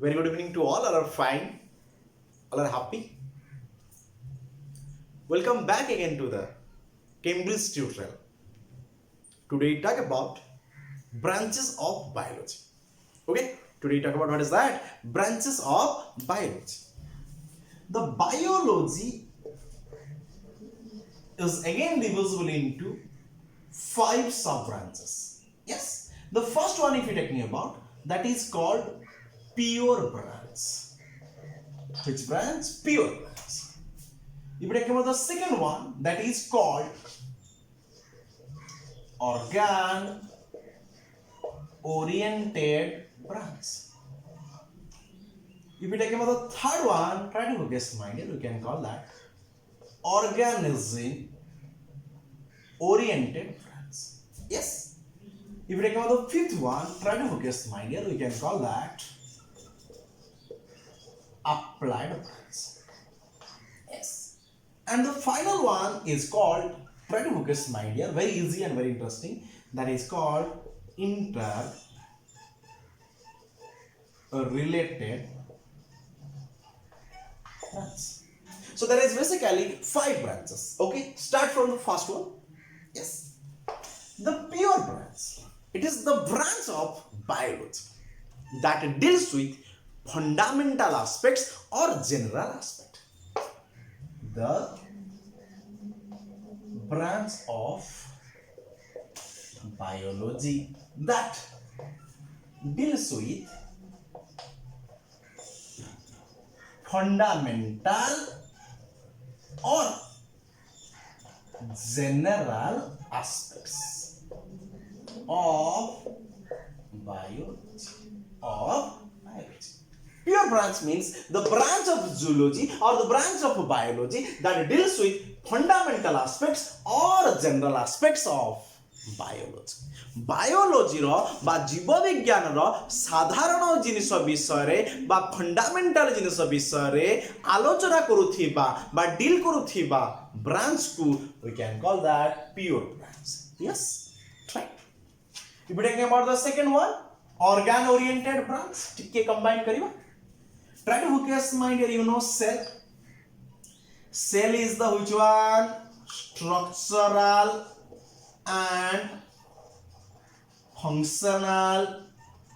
Very good evening to all are fine, all are happy. Welcome back again to the Cambridge tutorial. Today we talk about branches of biology. Okay, today we talk about what is that? Branches of biology. The biology is again divisible into 5 sub branches. Yes, the first one if you're talking about that is called pure branch. Which branch? Pure branch. If we talk about the second one, that is called organ oriented branch. If we talk about the third one, try to guess mind it, we can call that organism oriented branch. Yes. If we talk about the fifth one, try to guess mind it, we can call that applied branch. Yes. And the final one is called, try to focus my dear, very easy and very interesting, that is called interrelated branch. So there is basically 5 branches. Okay, start from the first one. Yes, the pure branch. It is the branch of biology that deals with fundamental aspects or general aspect. The branch of biology that deals with fundamental or general aspects of biology. Pure branch means the branch of zoology or the branch of biology that deals with fundamental aspects or general aspects of biology. Biology रो बा जीव विज्ञान रो साधारण जिनिस विषय रे बा fundamental जिनिस विषय रे आलोचना करूथिबा बा डील करूथिबा ब्रांच को we can call that pure branch. Yes, right. If we talking about the second one, organ oriented branch, ठीक combine करिबा. Try to focus mind here, you know cell. Cell is the which one? Structural and functional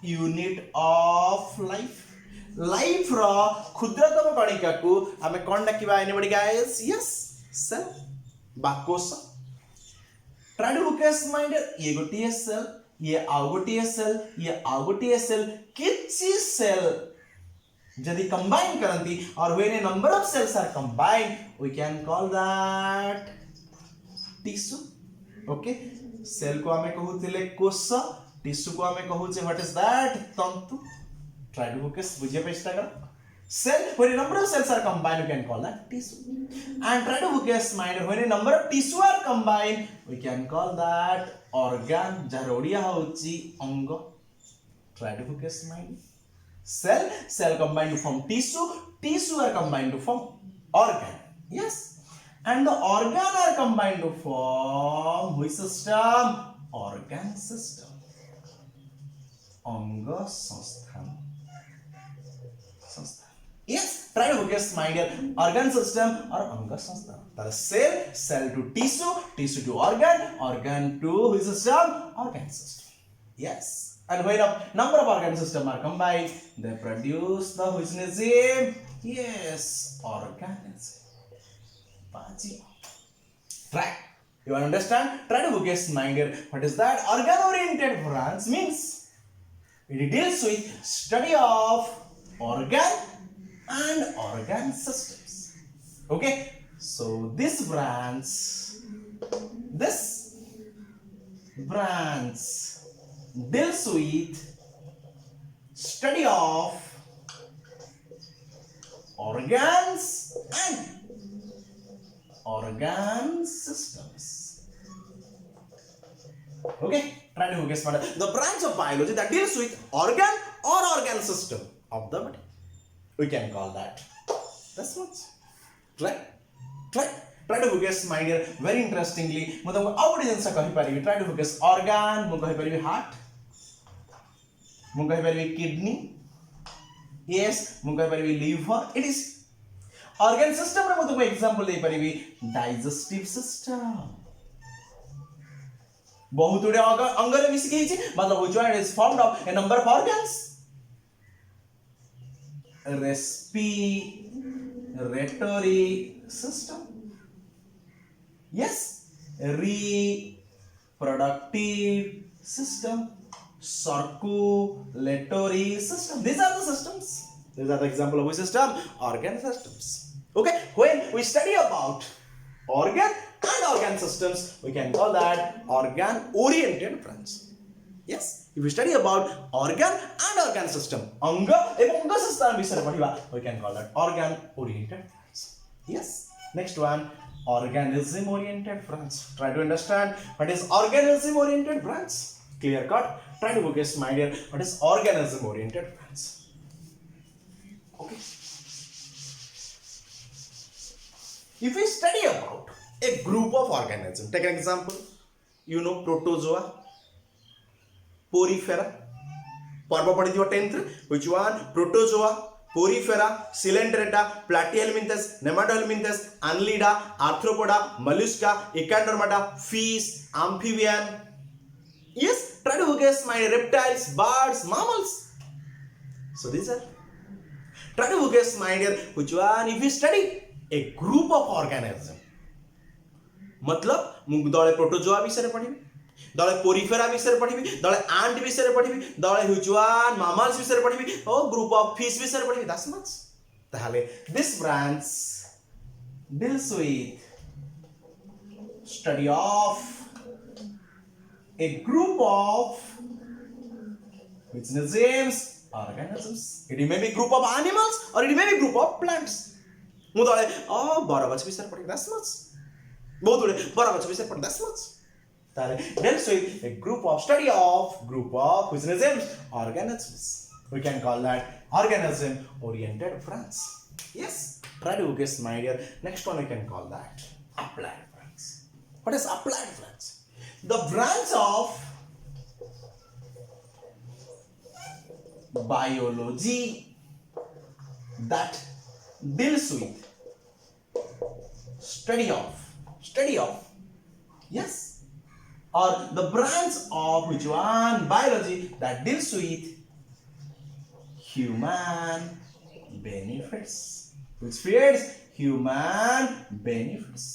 unit of life. Life रो क्षुद्रतम कणिका को हमें कौन डाकिबा anybody guys? Yes, cell बा कोश. Try to focus mind here, ये गोटिए cell, ये आउ गोटिए cell, ये आउ गोटिए cell, किछि cell यदि combine करंती और when a number of cells are combined, we can call that tissue. Okay, cell को हमें कहूथिले कोश, tissue को हमें कहूचे what is that? तंतु. Try to focus, बुझिए चेष्टा करो. Cell, when a number of cells are combined, we can call that tissue. And try to focus mind, when a number of tissue are combined, we can call that organ. Jar Odia होची अंग. Try to focus mind. Cell combined to form tissue are combined to form organ. Yes, and the organ are combined to form which system? Organ system. Anga sasthan. Yes, try to guess my dear, organ system or anga sasthan. That is cell to tissue to organ to which system? Organ system. Yes. And when a number of organ systems are combined, they produce the which name? Yes, organism. Right? You understand? Try to guess mind here. What is that? Organ-oriented branch means it deals with study of organ and organ systems. Okay? So this branch deals with study of organs and organ systems. Okay, try to guess what the branch of biology that deals with organ or organ system of the body. We can call that. That's much. Try to focus my dear, very interestingly ମୁଁ ତମକୁ ଆଉ ଗୋଟେ ଜିନିଷ କହି ପାରିବି. Try to focus organ, ମୁଁ କହି ପାରିବି heart, ମୁଁ କହି ପାରିବି kidney, yes ମୁଁ କହି ପାରିବି liver it is organ system रे ମୁଁ तुमको एग्जांपल दे परिबी digestive system बहुत गुडे अंग रे मिसी के मतलब which one is formed of a number of organs respiratory system yes reproductive system circulatory system these are the systems these are the example of which system organ systems okay when we study about organ and organ systems we can call that organ oriented branch yes if we study about organ and organ system anga ebong anga system bisare padhiba we can call that organ oriented branch yes next one organism oriented branch try to understand what is organism oriented branch clear cut try to focus my dear what is organism oriented branch okay if we study about a group of organism take an example you know protozoa porifera पर्व पढ़ी 10th which one protozoa porifera coelenterata platyhelminthes nematohelminthes annelida arthropoda mollusca echinodermata fish amphibian yes try to guess my reptiles birds mammals so these are try to guess my dear which one if you study a group of organism मतलब मु दले protozoa विषय रे पढ़िबी दले Porifera विषय रे पढ़िबी दले aunt विषय रे पढ़िबी दले ह्यूचुआन मामल्स विषय रे पढ़िबी ओ ग्रुप ऑफ फिश विषय रे पढ़िबी दैट्स मच ताहले this branch deals with study of a group of which names organisms it may be group of animals or it may be group of plants मु दले ओ बरगछ विषय रे पढ़िबी that's much बहुत गुडे बरगछ विषय पढ़ दैट्स मच ताले deals with a group of which names organisms we can call that organism oriented branch yes try to guess my dear next one we can call that applied branch what is applied branch the branch of biology that deals with study of yes or the branch of which one biology that deals with human benefits which feeds human benefits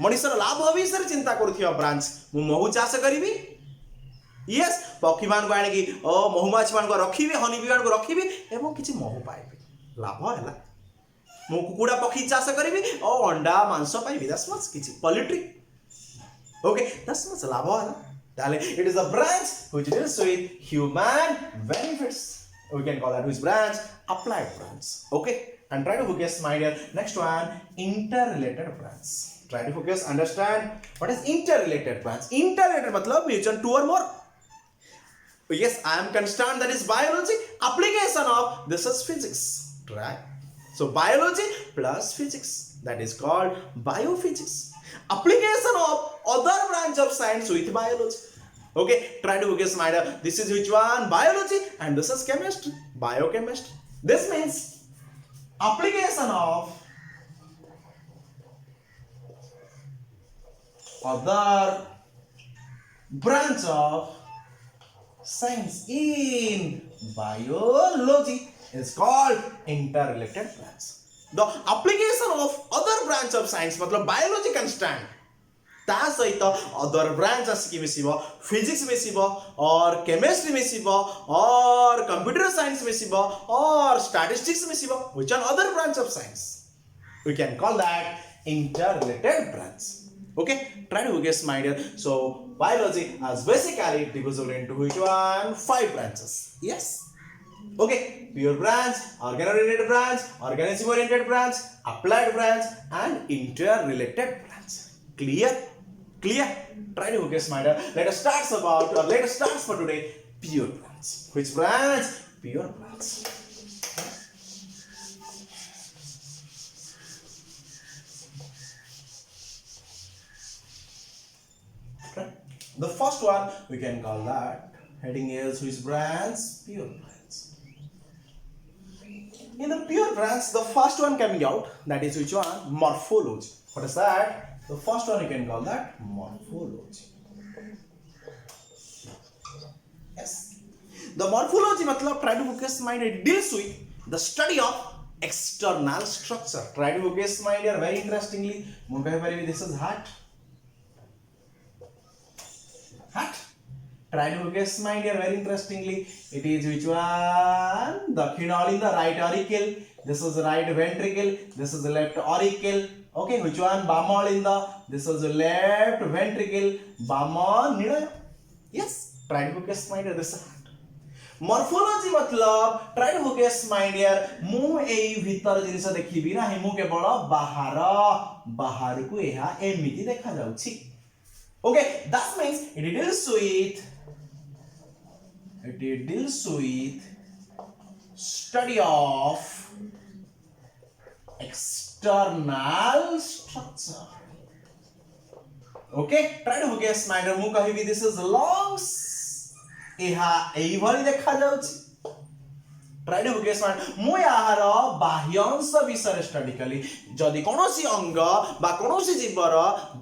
मनुष्यर लाभ विषय चिंता करुथिया branch मु महू चाष करिवि yes पक्षी मान को आनी ओ महुमाछी मान को रखिबि हनी बी मान को रखिबि एवं किछि महू पाइबि लाभ हैला मु कुकुडा पक्षी चाष करिवि ओ अंडा मांस पाइबि दैट्स मच किछि पोल्ट्री okay that's much लाभ हैला ताले it is a branch which deals with human benefits we can call that which branch applied branch okay and try to focus my dear next one interrelated branch try to focus understand what is interrelated branch interrelated matlab mutual two or more yes I am concerned that is biology application of this is physics right so biology plus physics that is called biophysics application of other branch of science with biology okay try to focus my dear this is which one biology and this is chemistry biochemistry this means application of other branch of science in biology is called interrelated branch the application of other branch of science मतलब biology constant ता सहित other branch आसिक मिसिबो physics मिसिबो और chemistry मिसिबो और computer science मिसिबो और statistics मिसिबो which are other branch of science we can call that interrelated branch okay try to guess my dear so biology is basically divisible into which one 5 branches yes okay pure branch organ oriented branch organism oriented branch applied branch and interrelated branch clear try to guess my dear let us start for today pure branch which branch pure branch the first one we can call that heading is which branch pure branch In the pure branch, the first one coming out, that is which one? Morphology. What is that? The first one you can call that morphology. Yes. The morphology matlab try to focus mind, it deals with the study of external structure. Try to focus mind here very interestingly. This is heart. Heart. Try to focus mind here very interestingly. It is which one? The kidney in the right auricle. This is the right ventricle. This is the left auricle. Okay, which one? Bama in the. This is the left ventricle. Bama nida. Yes. Try to focus mind here. This is heart. Morphology मतलब try to focus mind here. मु एई भीतर जिनिस देखिबि ना मु केवल बाहर को एहा एमिति देखा जाउछि. Okay, that means it deals with study of external structure. Okay, try to focus mind. मु कहिबि this is lungs. एहा एई भली देखा जाउछि. Try to focus mind. मु यार बाह्य अंश विषय स्टडी कली. जदि कोनोसी अंग बा कोनोसी जीवर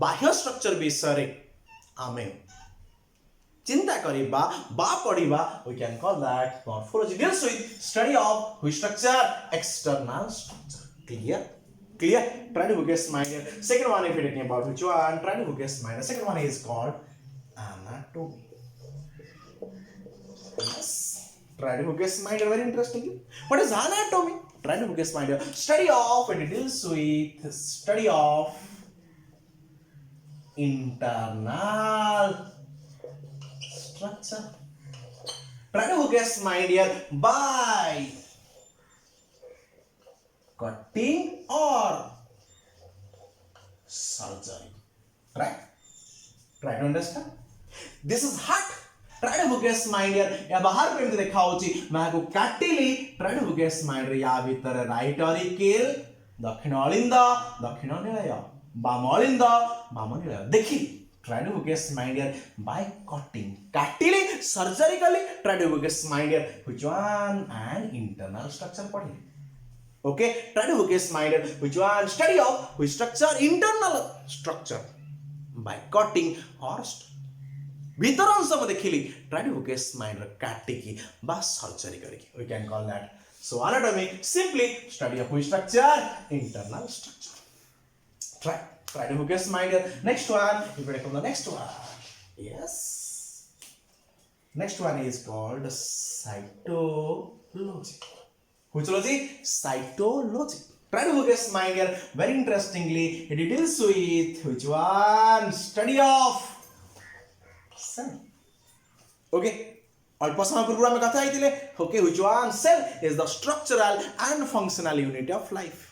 बाह्य स्ट्रक्चर विषय आमे चिंता करिबा बा पढ़िबा, we can call that morphology. Deals with study of which structure? External structure. Clear? Try to focus mind here. Second one, if you're talking about which one, try to focus mind. The second one is called anatomy. Yes. Try to focus mind here very interestingly. What is anatomy? Try to focus mind here. Study of, it deals with study of internal structure. Try to focus mind here by cutting or surgery. Right? Try to understand. This is heart. Try to focus mind here. या बाहर पे देखा होची मैं को काटिली. Try to focus mind here. या भीतर right auricle, दक्षिण अलिंद, दक्षिण निलय, बाम अलिंद, बाम निलय. देखी. Try to focus mind here by cutting. Catili, surgically. Try to focus mind here. Which one? An internal structure पढ़ी. Okay. Try to focus mind here. Which one? Study of which structure? Internal structure. By cutting or भीतर अंश में देखिली. Try to focus mind here. काटिकी बा surgery करिकी. We can call that. So anatomy simply study of which structure? Internal structure. Try to focus mind here. Next one, you better come the next one. Yes. Next one is called cytology. Which logy? Cytology. Try to focus mind here. Very interestingly, it deals with which one? Study of cell. Okay. अल्प समय पूर्व में कथा आइतिले. Okay, which one? Cell is the structural and functional unit of life.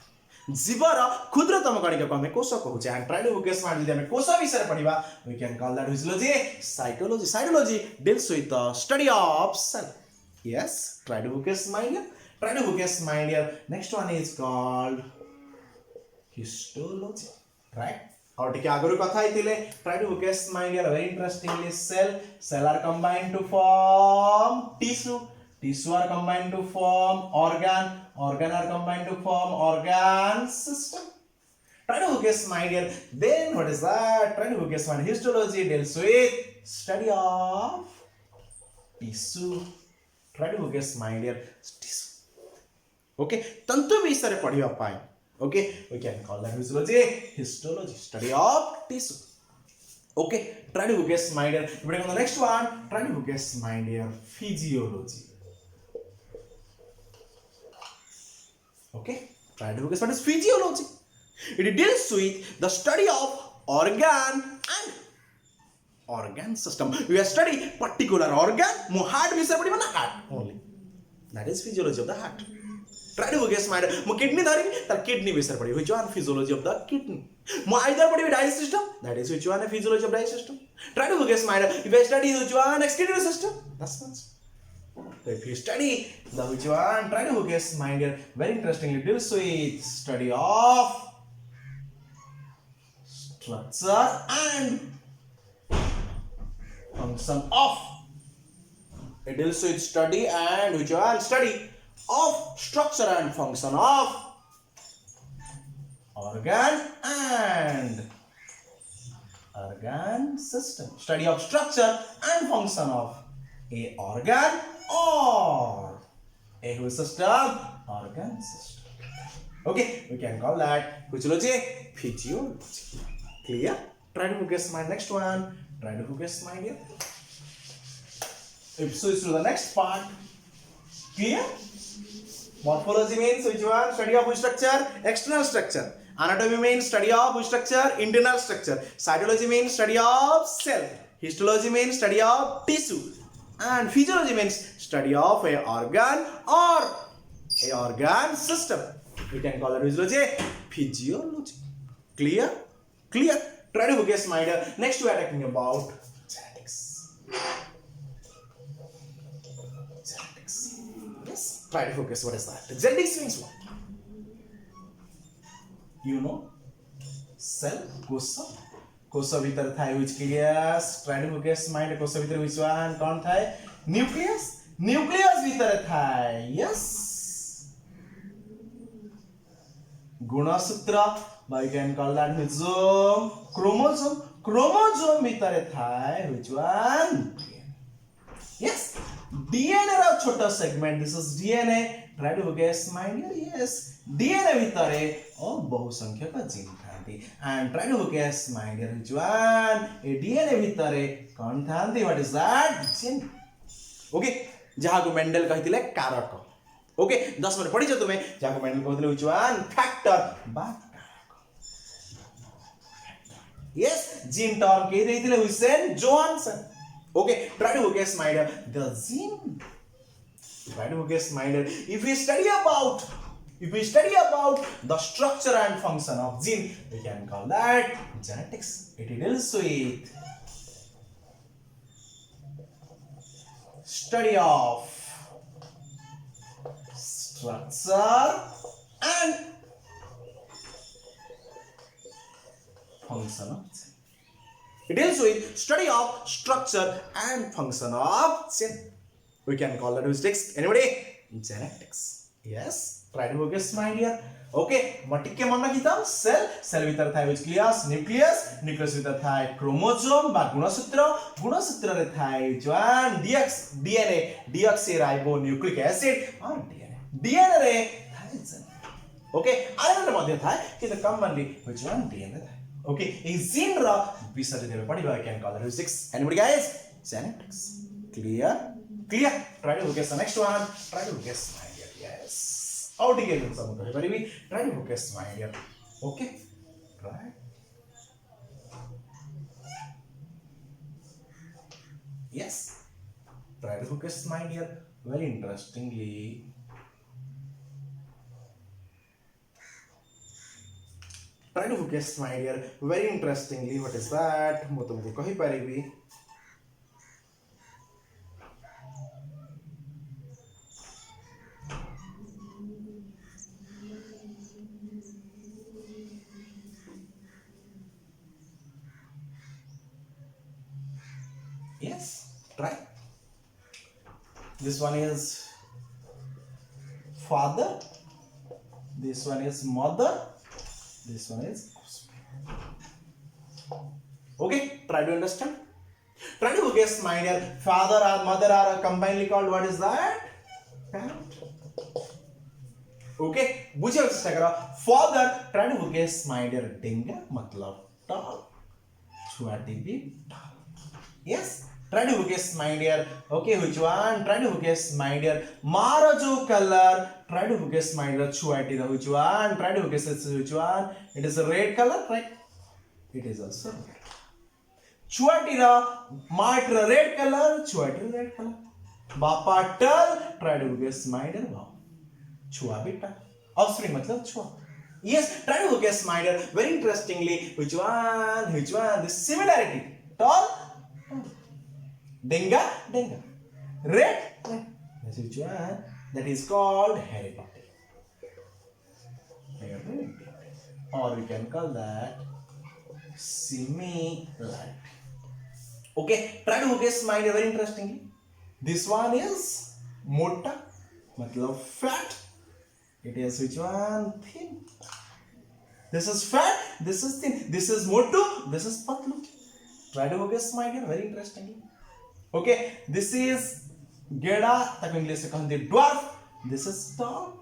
जीवर क्षुद्रतम कणिका को हमें कोश कहूचे. And try to focus मार यदि हमें कोश विषय पढ़िबा, we can call that physiology. Cytology deals with the study of cell. Yes, try to focus mind here. Next one is called histology. Right? और टिके आगरु कथा आइतिले. Try to focus mind here. Very interestingly, cell are combined to form tissue. Tissue are combined to form organ are combined to form organ system. Try to focus mind here. Then what is that? Try to focus mind. Histology deals with study of tissue. Try to focus mind here. Tissue. Okay, tantu विषय रे पढ़िबा पाए. Okay, we can call that histology, study of tissue. Okay, try to focus mind here. We on the next one. Try to focus mind here. Physiology. Okay, try to focus what is physiology. It deals with the study of organ and organ system. We are studying particular organ. Mo heart विषय पढ़िबा ना heart only. That is physiology of the heart. Try to focus mind. Mo kidney धरिबी तार kidney विषय पढ़िबी. Which one? Physiology of the kidney. Mo either पढ़िबी digestive system. That is which one? Physiology of digestive system. Try to focus mind. If I study which one? Excretory system. That's one. So if you study the which one, try to focus mind here. Very interestingly, deals with study of structure and function of. It deals with study and which one? Study of structure and function of organ system. Study of structure and function of a organ or a whole system, organ system. Okay, we can call that physiology, physiology. Clear? Try to guess my next one. Try to guess my dear. If switch to the next part. Clear? Morphology means which one? Study of structure, external structure. Anatomy means study of structure, internal structure. Cytology means study of cell. Histology means study of tissue. And physiology means study of a organ or a organ system. We can call it physiology, physiology. Clear? Clear? Try to guess my dear. Next we are talking about genetics. Genetics. Yes. Try to focus. What is that? Genetics means what? You know, cell, कोश कोश भीतर थाए which nucleus. Try to focus mind. कोश भीतर which one? कौन थाए? Nucleus. Nucleus भीतर थाए. Yes. गुणसूत्र. We can call that chromosome. Chromosome. Chromosome भीतर थाए which one? Yes. DNA रा छोटा segment. This is DNA. Try to guess my dear. Yes. DNA भितरे और बहुसंख्यक gene थांती. And try to guess my dear which one? A DNA भितरे कौन थांती? What is that? Gene. Okay. जहाँ को Mendel कहते कारक. Okay. 10 मिनट पढ़ी जो तुम्हें जहाँ को मेंडल कहते which one? Factor. बात Yes, gene term के देते हैं Hussein Johansson. Okay, try to guess my dear. The gene. Try to guess my dear. If we study about the structure and function of gene, we can call that genetics. It deals with study of structure and function of gene. It deals with study of structure and function of gene. We can call that genetics. Anybody? Genetics. Yes. Try to guess my dear. Okay. Matik ke manna kita cell. Cell vitar thai which nucleus. Nucleus vitar thai chromosome ba gunasutra. Gunasutra re thai joan DNA. Deoxyribonucleic acid or DNA. DNA re thai gene. Okay. Iron re madhya thai kita commonly which one DNA thai. Okay. A gene ra bisare debe padiba. I can call it genetics. Anybody guys? Genetics. Clear? Clear? Try to guess the next one. Try to guess my dear. Yes. How to get some of the try to guess my dear. Okay. Right. Yes. Try to guess my dear. Very interestingly. Try to guess my dear. Very interestingly. What is that? Mo tumko kahi paribi. Yes, try. This one is father. This one is mother. This one is okay. Try to understand. Try to guess my dear. Father or mother are combinedly called. What is that? Parent. Okay. बुझे चेष्टा करो. Father. Try to guess my dear. डेंगा मतलब tall. छुआटी भी tall. Yes. Try to guess my dear. Okay, which one? Try to guess my dear. Marajo color. Try to guess my dear. Chuati the which one? Try to guess it's which one? It is a red color, right? It is also red. Chuati the matra red color. Chuati red color. Bapa tall. Try to guess my dear. Wow. Chua bita. Offspring matlab chua. Yes. Try to guess my dear. Very interestingly, which one? Which one? The similarity. Tall. Denga, denga. Red, red. That's which one? That is called heredity. Or we can call that similarity. Okay, try to guess mine very interestingly. This one is mota. मतलब fat. It is which one? Thin. This is fat, this is thin, this is motu, this is patlu. Try to guess, my dear, very interestingly. Okay, this is geda, ताको English में कहते हैं dwarf. This is tall.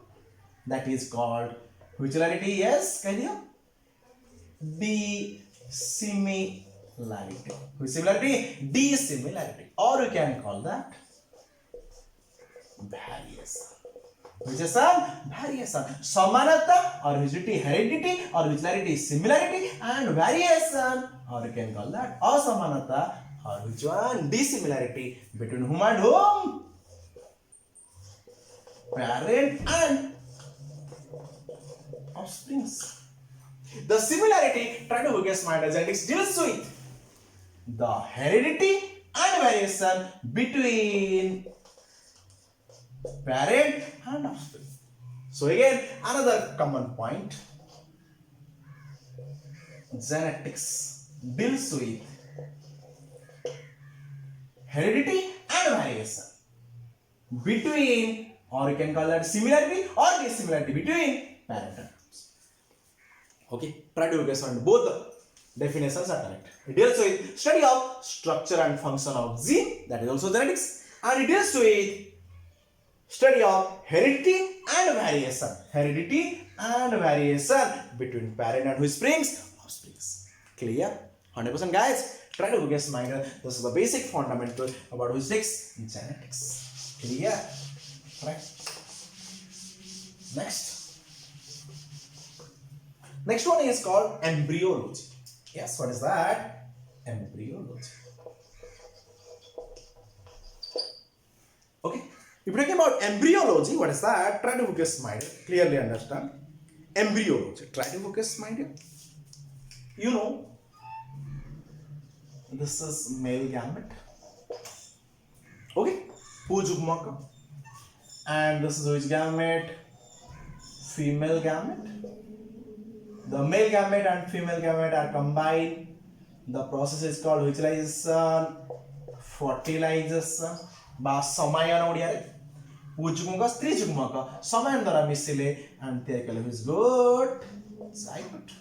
That is called which similarity? Yes, कह दिया. Dissimilarity. Which similarity? Dissimilarity. Or you can call that variation. Which is variation. Samanata or heredity or similarity, similarity and variation, or you can call that asamanata or which one? Dissimilarity between whom and whom? Parent and offsprings. The similarity, try to guess my genetics deals with the heredity and variation between parent and offspring. So again, another common point. Genetics deals with heredity and variation between, or you can call that similarity or dissimilarity between parent and offspring. Okay, try to guess on both the definitions are correct. It deals with study of structure and function of gene, that is also genetics, and it deals with study of heredity and variation. Heredity and variation between parent and offsprings. Clear? 100% guys. Try to guess minor. This is the basic fundamental about genetics. Clear? Right. Next one is called embryology. Yes, what is that? Embryology. Okay. If you're talking about embryology, what is that? Try to focus mind. Clearly understand. Embryology. Try to focus mind. You know, this is male gamete. Okay. Pujugmaka. And this is which gamete? Female gamete. The male gamete and female gamete are combined. The process is called fertilization, fertilization. Ba samayan odiyare. Pujugmaka, strijugmaka, samayan dara misile and they call it good zygote.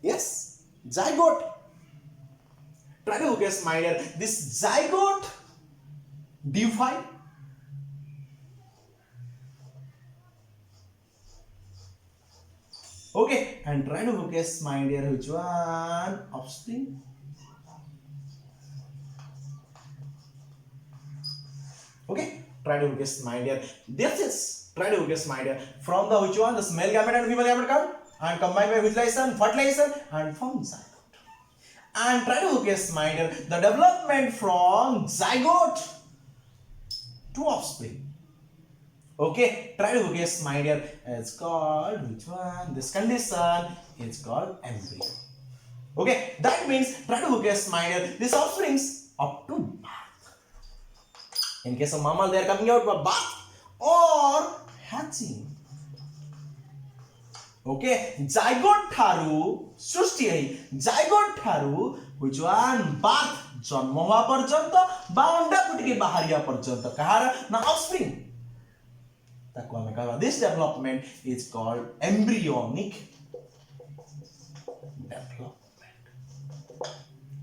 Yes, zygote. Try to guess, my dear. This zygote divide. Okay, and try to guess, my dear, which one? Offspring. Okay, try to guess, my dear. This is, try to guess, my dear, from the which one? This male gamete and female gamete come and combine by fertilization, and form zygote. And try to guess, my dear, the development from zygote to offspring. Okay, try to guess, my dear. It's called which one? This condition is called embryo. Okay, that means try to guess, my dear. This offsprings up to birth. In case of mammal, they are coming out by birth or hatching. Okay, zygote tharu सृष्टि है zygote tharu which one birth जन्म हुआ पर्यंत बा अंडा फुटकी बाहरिया पर्यंत कहार ना offspring ताको हमें कहवा this development is called embryonic development.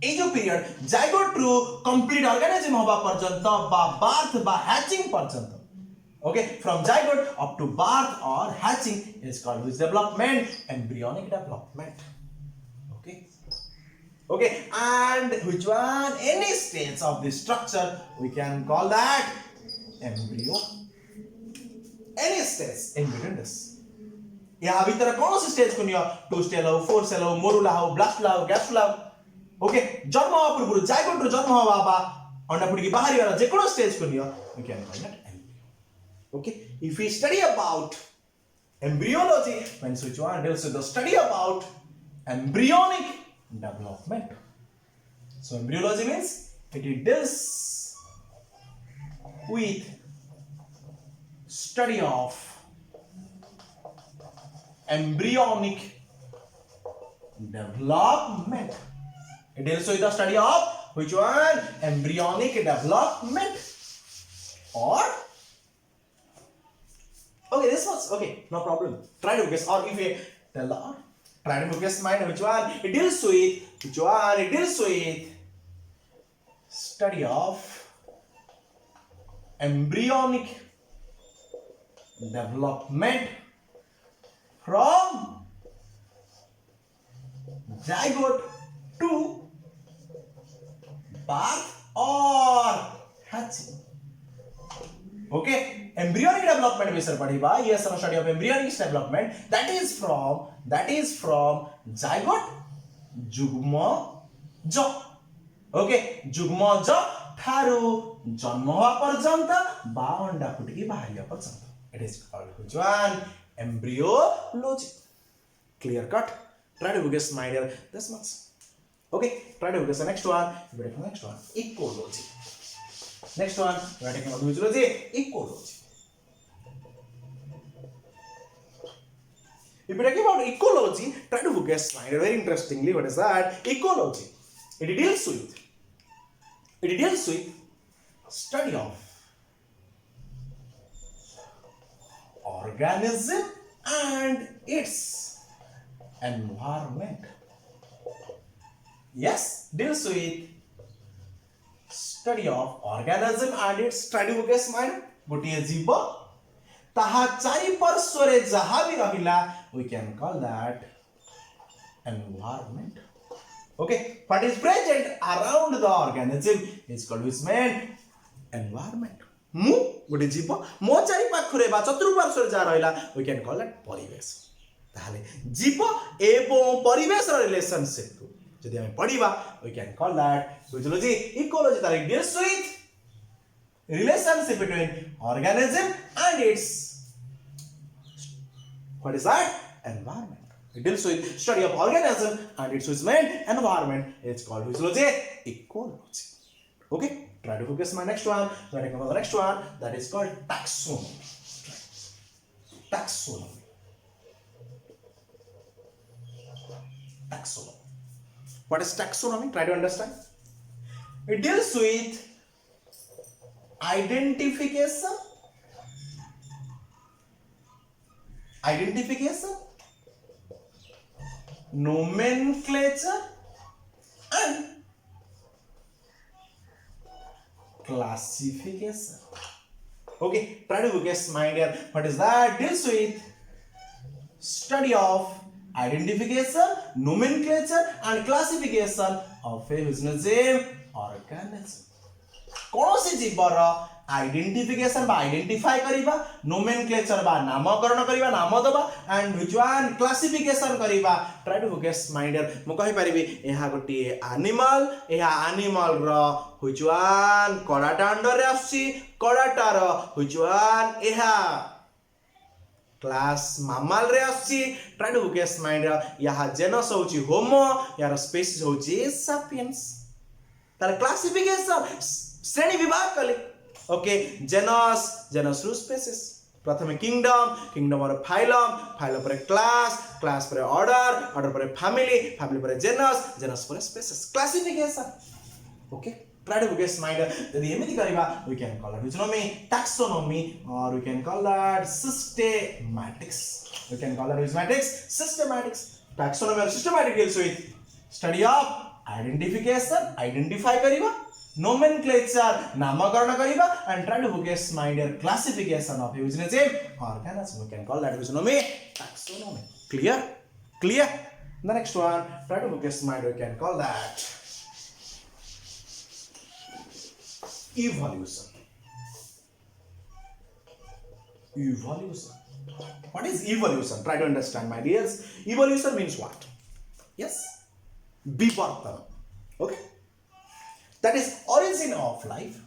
ए जो period zygote ru complete organism हुआ पर्यंत बा birth बा hatching पर्यंत. Okay, from zygote up to birth or hatching is called this development embryonic development. Okay, and which one? Any stage of this structure we can call that embryo. Any stage in between this. यहाँ भीतर कौन सी stage को निया? 2 stage हो, 4 stage हो, morula हो, blastula हो, gastrula हो. Okay, जन्म हुआ पूर्व zygote रो जन्म हुआ बाबा अंडा फुटकी बाहरी वाला जे कोनो स्टेज को निया we can call that. Okay, if we study about embryology, when which one deals with the study about embryonic development. So embryology means it deals with study of embryonic development. It deals with the study of which one? Embryonic development or Okay, this much. Okay, no problem. Try to guess. Or if you tell the art, try to guess mine. Which one it deals with? Which one it deals with? Study of embryonic development from zygote to birth or hatching. Okay, embryonic development विषय पढ़िबा. Yes, study of embryonic development. That is from zygote जुग्मज. Okay, जुग्मज ठारू जन्म हुआ पर्यंत बा अंडा फुटिकी बाहरिया पर्यंत. It is called which one? Embryology. Clear cut. Try to guess, my dear. This much. Okay, try to guess the next one. You take the next one. Ecology. Next one. You are taking ecology. Ecology. If you talk about ecology, try to guess, my dear. Very interestingly, what is that? Ecology. It deals with study of organism and its environment. Yes, deals with study of organism and its. Try to guess, my dear. गोटिए जीव ताहा चारि पार्श्वरे जहाँ भी रहिला, we can call that environment. Okay, what is present around the organism is called which meant environment. मु गोटे जीव मो चारि पाखरे बा चतुर्पार्श्वरे जा रहिला, we can call that परिवेश. ताहाले जीव एवं परिवेश र रिलेशनशिप को जदि हम पढिबा, we can call that ecology. Ecology तार deals with relationship between organism and its, what is that? Environment. It deals with study of organism and its main environment. It's called physiology, ecology. Okay, try to focus my next one. So I take the next one, that is called taxonomy. Taxonomy. Taxonomy. What is taxonomy? Try to understand. It deals with identification, nomenclature and classification. Okay, try to guess, my dear. What is that? Deals with study of identification, nomenclature and classification of a organism. कौन सी जीवर identification बा identify करिबा, nomenclature बा नामकरण करिबा, नाम दबा एंड व्हिच वन क्लासिफिकेशन करिबा. Try to guess, my dear. मु कहि परिबी एहा गोटी एनिमल, एहा एनिमल रो व्हिच वन कडाटा अंडर रे आसी, कडाटा रो व्हिच वन एहा क्लास मामल रे आसी. Try to guess, my dear. यहा जेनस होची होमो, यार स्पीशीज होची सैपियंस. तार क्लासिफिकेशन श्रेणी विभाग कले. ओके, जेनस रु स्पीशीज. प्रथमे किंगडम रे फाइलम, फाइलम पर क्लास पर ऑर्डर पर फैमिली पर जेनस पर species. Classification. Okay, try to guess, my dear. यदि एमिति करिबा, we can call it taxonomy or we can call that systematics. Taxonomy or systematic deals with study of identification, identify करिबा, nomenclature नामकरण करिबा and try to guess, my dear, classification of organism organism. We can call that taxonomy. Clear? The next one, try to guess, my dear, we can call that evolution. What is evolution? Try to understand, my dears. Evolution means what? Yes, विवर्तन. Okay, that is origin of life.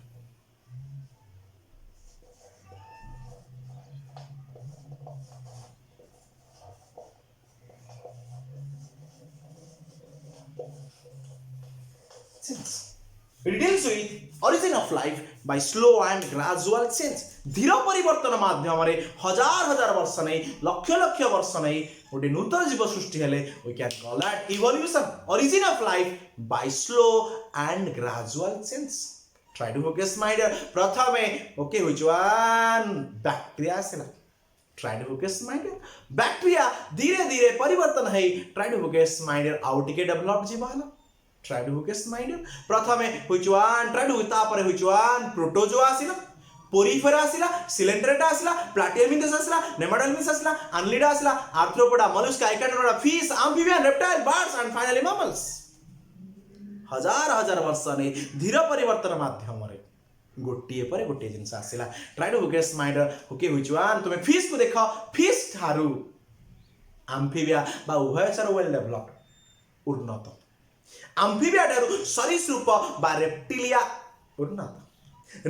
It deals with origin of life by slow and gradual change. धीर परिवर्तन माध्यम रे हजार वर्ष नै, लक्ष वर्ष नै गोटे नूतन जीव सृष्टि हेले, we can call that evolution. Origin of life by slow and gradual change. Try to focus, my dear. प्रथमे, okay, which one? Bacteria आसेला. Try to focus my dear. Bacteria धीरे धीरे परिवर्तन है. Try to focus my dear. Out के develop जीवाणु. Try to focus my dear. प्रथमे which one? Try to तापर which one? Protozoa आसिला. Porifera आसिला. Coelenterata आसिला. Platyhelminths आसिला. Nematohelminths आसिला. Annelida आसिला. Arthropoda, mollusca, echinoderma, fish, amphibian, reptile, birds and finally mammals. हजार हजार वर्ष नै धीर परिवर्तन माध्यमरे गोटिए पर गोटिए जिनस आसिला. Try to focus mind okay which one तुमे फिश को देखो फिश थारु एम्फिबिया बा उभयचर वेल डेवलप्ड उन्नत एम्फिबिया थारु सरीसृप बा रेप्टिलिया उन्नत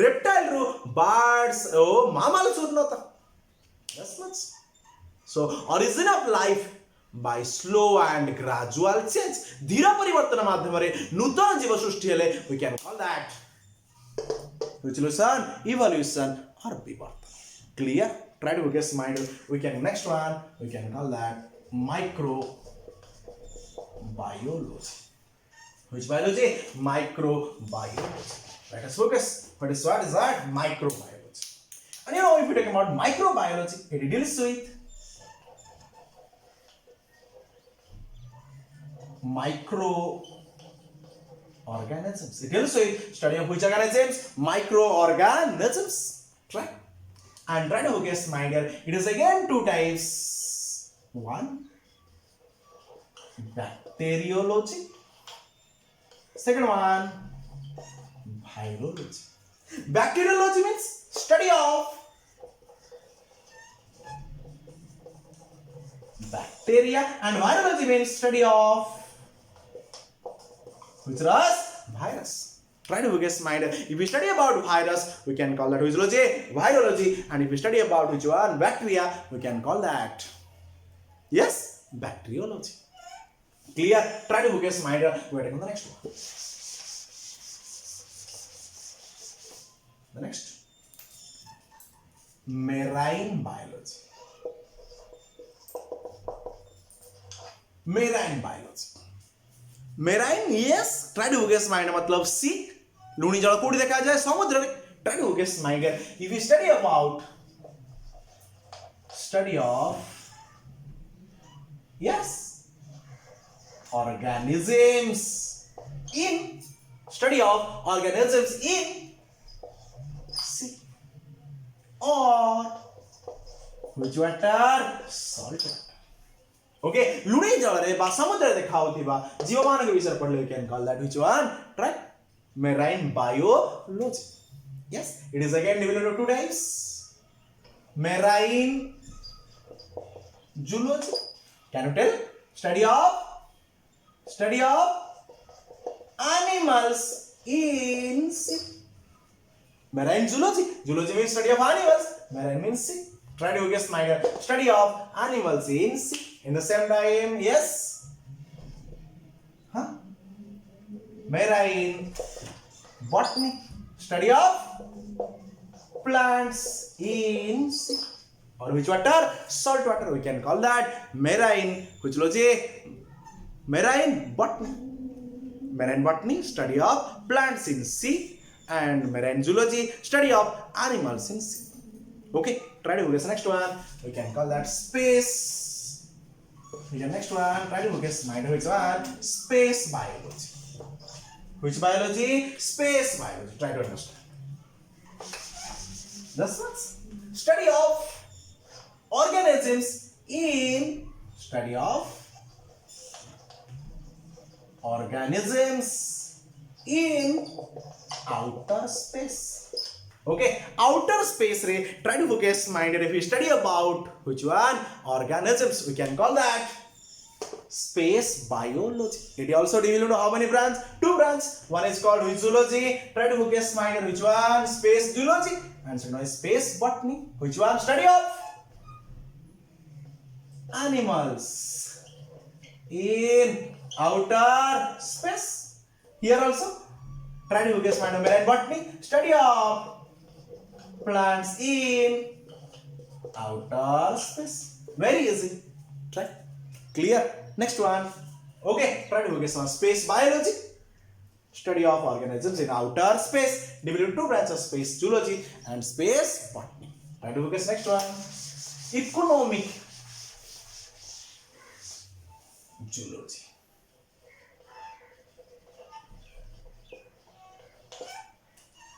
रेप्टाइल रु बर्ड्स ओ मामल्स उन्नत. That's much. So origin of life by slow and gradual change धीर परिवर्तन माध्यमरे नूतन जीव सृष्टि हेले we can call that evolution, evolution or विवर्तन. Clear? Try to guess mind. We can next one. We can call that microbiology. Which biology? Microbiology. Let us focus. What is that? Microbiology. And you know, if you talk about microbiology, it deals with microorganisms. It deals with study of which organisms? Microorganisms. Right? And try to guess, my dear. It is again two types. One, bacteriology. Second one, virology. Bacteriology means study of bacteria, and virology means study of which was virus. Try to guess mind. If we study about virus, we can call that virology, and if we study about which one bacteria, we can call that bacteriology. Clear? Try to guess mind. We are taking the next one. The next, marine biology. Marine biology. Marine, yes. Try to guess mind. मतलब sea. Luni जल कोड़ी देखा जाए समुद्र में. Try to guess mind. If we study of organisms in sea or which water? Salt water. Okay, लुणी जल रे बा समुद्र देखा होतिबा जीवमान के विषय पढ़ले we can call that which one? Try marine biology. Yes, it is again divided into two types. Marine zoology. Can you tell? Study of animals in sea. Marine zoology. Zoology means study of animals. Marine means sea. Try to guess my study of animals in sea. In the same time, yes. Marine botany. Study of plants in sea. Or which water? Salt water. We can call that marine zoology. Marine botany. Marine botany, study of plants in sea, and marine zoology, study of animals in sea. Okay, try to guess next one. We can call that space. Next one, try to guess which one? Space biology. Which biology? Space biology. Try to understand. This one, study of organisms in outer space. Okay, outer space रे try to focus mind. If we study about which one? Organisms, we can call that space biology. It also divided into how many branches? Two branches. One is called zoology. Try to focus mind. Which one? Space zoology. And second one is space botany. Which one? Study of animals in outer space. Here also try to focus mind. Marine botany. Study of plants in outer space. Very easy. Try. Clear? Next one. Okay, try to focus on space biology. Study of organisms in outer space. Divided into two branches: space zoology and space botany. Try to focus next one. economic zoology.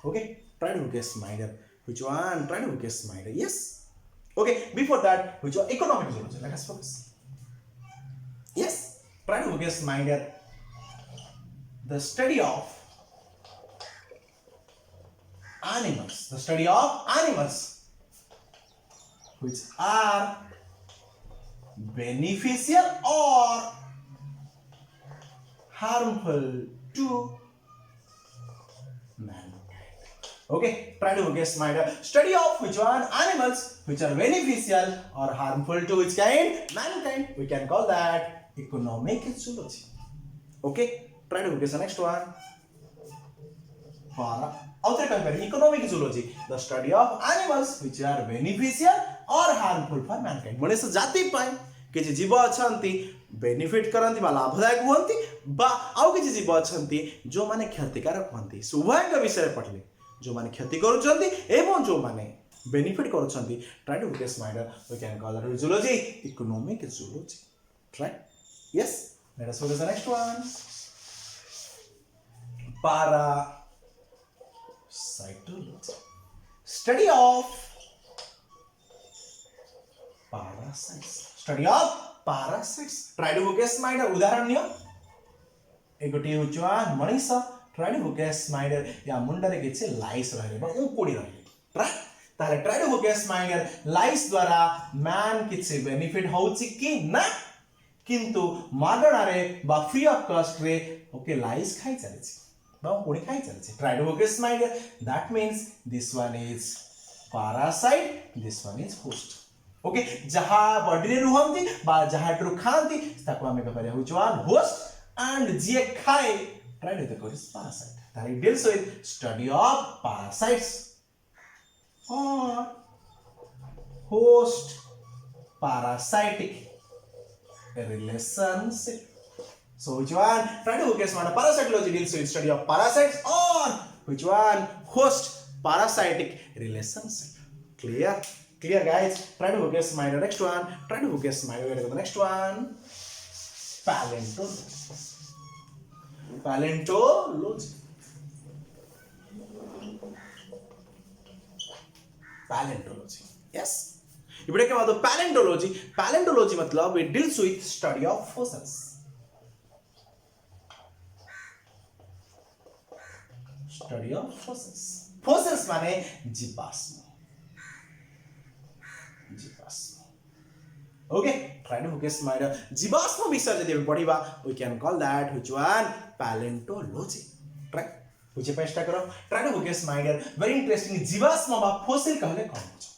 Okay, try to guess my dear. Which one? Try to guess my dear. Yes. Okay, before that, which one? Economic zoology. Let us focus. Yes, try to guess my dear. The study of animals. The study of animals which are beneficial or harmful to mankind. Okay, try to guess my study of which one? Animals which are beneficial or harmful to which kind? Mankind. We can call that economic zoology. Okay, try to guess the next one. Economic zoology, the study of animals which are beneficial or harmful for mankind. मनुष्य जाति पाए किछि जीव अछंती benefit करंती बा लाभदायक हुअंती बा आउ किछि जीव अछंती जो माने क्षतिकारक हुअंती उभयक विषय पढ़ले जो माने क्षति करूछंती एवं जो माने बेनिफिट करूछंती. Try to guess my dear. We can call that zoology economic zoology. Try. Yes, let us focus the next one. Parasitology, study of parasites. Study of parasites. Try to guess my उदाहरण neo. एक गोटी हुचुआ Manish. Try to guess my या मुंडरे किछि लाइस रहले बा उकोडी रहले. Try ताले try to guess my लाइस द्वारा मैन किछि बेनिफिट होउछि कि ना किंतु मागणारे बा फ्री ऑफ कॉस्ट रे ओके लाइस खाइ चलिछि बा उकोडी खाइ चलिछि. Try to guess my that means this one is parasite, this one is host. Okay जहा बॉडी रे रुहंती बा जहा ट्रु खांती ताको हमें कहबा हुचुआन होस्ट एंड जे खाए try to the course parasite. That it deals with study of parasites or host parasitic relationship. So which one? Try to guess one. Parasitology deals with study of parasites or which one? Host parasitic relationship. Clear? Clear guys? Try to guess my next one. Try to guess my the next one. Paleontology. Paleontology. Paleontology. Yes. इबड़े क्या मतलब paleontology? Paleontology मतलब it deals with study of fossils. Study of fossils. Fossils माने जीवाश्म. जीवाश्म. Okay. Try to focus my जीवाश्म विषय यदि पढ़िबा we can call that which one? Paleontology. Try. बुझे पेस्टा करो. Try to focus my very interesting जीवाश्म बा fossil कहले कोन बुझो.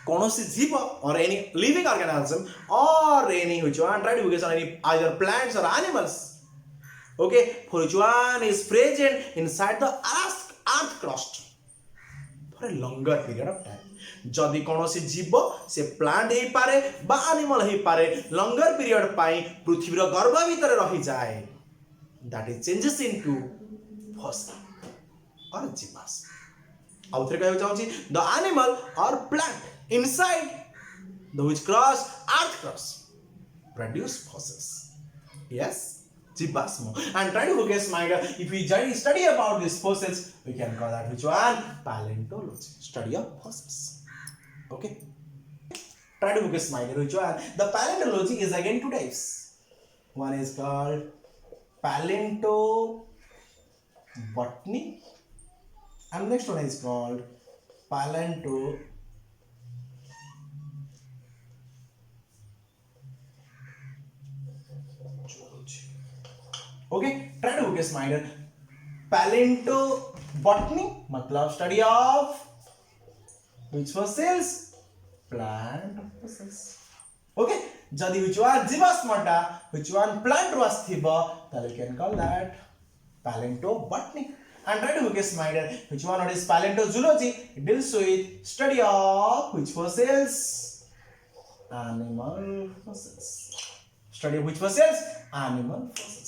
कौनसी जीव or any living organism or any which one? Try to focus on any either plants or animals. Okay, for which one is present inside the earth crust for a longer period of time. जदि कौनसी जीव से plant हे पारे बा animal हे पारे longer period पाई पृथ्वी रो गर्भ भीतर रही जाए that is changes into fossil or जीवाश्म. आउ थरे कहउ चाहूची the animal or plant inside the which cross earth crust produce fossils. Yes, जीवाश्म. And try to guess my if we study about these fossils we can call that which one? Paleontology, study of fossils. Okay, try to guess my which one? The paleontology is again two types. One is called paleontobotany and next one is called paleontology. Okay, try to guess my paleontobotany मतलब study of which fossils? Plant fossils. Okay, जदि which one जीवाश्मटा which one plant row अस्थिब then we can call that paleontobotany. And try to guess my which one? What is paleontozoology? It deals with study of which fossils? Animal fossils. Study of which fossils? Animal fossils.